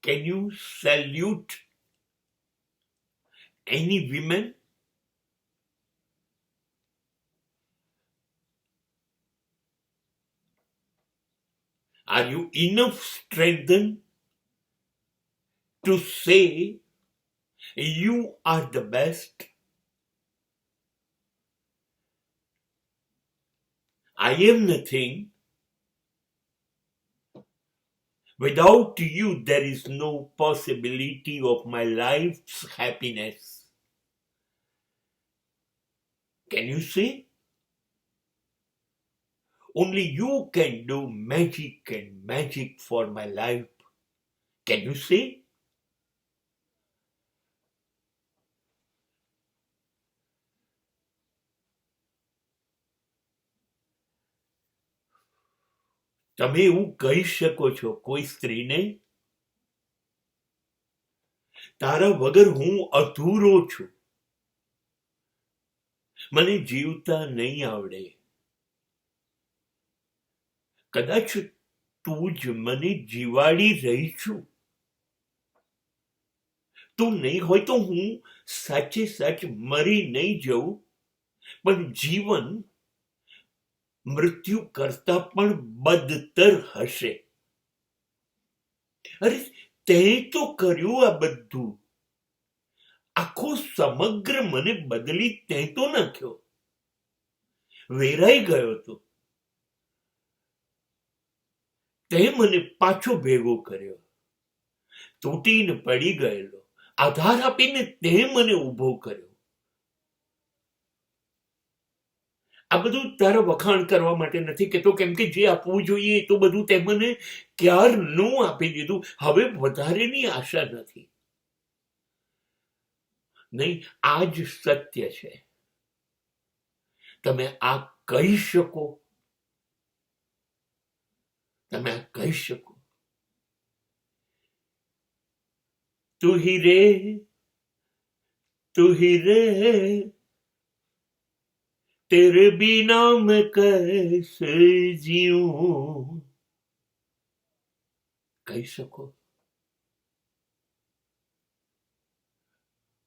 Can you salute any women? Are you enough strengthened to say you are the best? I am nothing. Without you, there is no possibility of my life's happiness. Can you say? Only you can do magic and magic for my life. Can you say? તમે એવું કહી શકો છો કોઈ સ્ત્રીને, તારા વગર હું અધૂરો છું, મને જીવતા નહીં આવડે. કદાચ તું જ મને જીવાડી રહી છું. તું નહીં હોય તો હું સાચે સાચ મરી નહીં જઉં, પણ જીવન મૃત્યુ કરતા પણ બદતર હશે. અરે તે તો કર્યું આ બધું, આખો સમગ્ર મને બદલી તે તો નાખ્યો, વેરાઈ ગયો તો તે મને પાછો ભેગો કર્યો, તૂટીને પડી ગયેલો આધાર આપીને તે મને ઊભો કર્યો. આ બધું તારા વખાણ કરવા માટે નથી કહેતો, કેમ કે જે આપવું જોઈએ એ તો બધું તે મને ક્યારનું આપી દીધું. હવે વધારેની આશા નથી. નહીં, આ જ સત્ય છે. તમે આ કહી શકો, તમે આ કહી શકો. તું હી રે, તું હી રે, तेरे बिना मैं कैसे जीऊं. કહી શકો.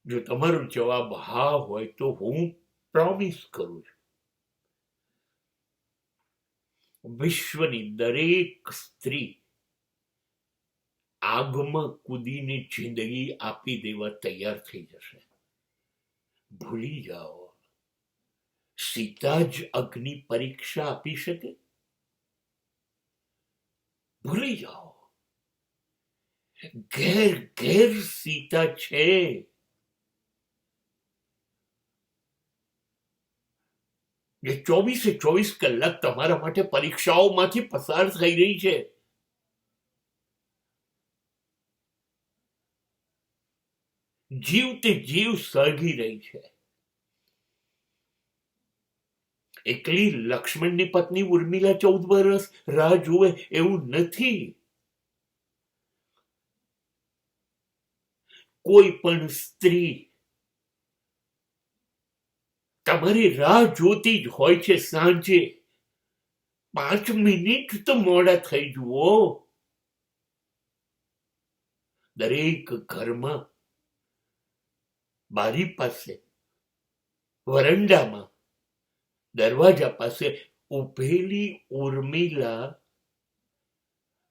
જો તમારો જવાબ હા હોય તો હું પ્રોમિસ કરું છું, વિશ્વની દરેક સ્ત્રી આગમાં કૂદીને જિંદગી આપી દેવા તૈયાર થઈ જશે. ભૂલી જાઓ, સીતા જ અગ્નિ પરીક્ષા આપી શકે? ભૂલી જાઓ, ઘેર ઘેર સીતા છે. જે 24 કલાક તમારા માટે પરીક્ષાઓમાંથી પસાર થઈ રહી છે. જીવતે જીવ સળગી રહી છે. એકલી લક્ષ્મણની પત્ની ઉર્મિલા 14 વર્ષ રાહ જુએ એવું નથી. કોઈ પણ સ્ત્રી તમારી રાહ જોતી જ હોય છે. સાંજે 5 મિનિટ તો મોડા થઈ જુઓ. દરેક ઘરમાં બારી પાસે, વરંડામાં, દરવાજા પાસે ઉભેલી ઉર્મિલા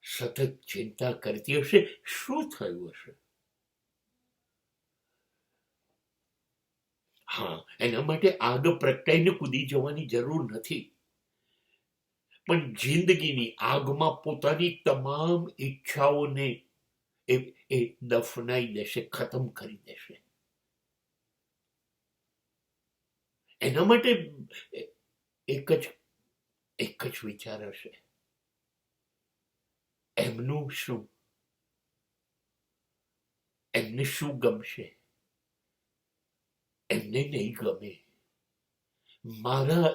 સતત ચિંતા કરતી હશે, શું થયું હશે? હા, એના માટે આગ પ્રગટાઈને કૂદી જવાની જરૂર નથી, પણ જિંદગીની આગમાં પોતાની તમામ ઈચ્છાઓને એ દફનાઈ દેશે, ખતમ કરી દેશે. એના માટે એક જ વિચાર હશે, એમનું શું, એમને શું ગમશે, એમને નહીં ગમે, મારા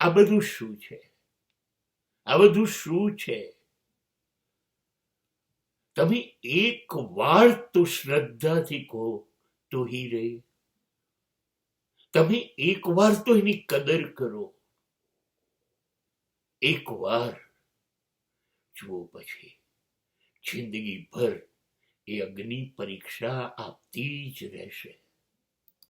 આ બધું શું છે? આ બધું શું છે? તમે એક વાર તો શ્રદ્ધાથી કહો તો હી રે. તમે એક વાર તો એની કદર કરો. એક વાર જુઓ, પછી જિંદગીભર એ અગ્નિ પરીક્ષા આપતી જ રહેશે.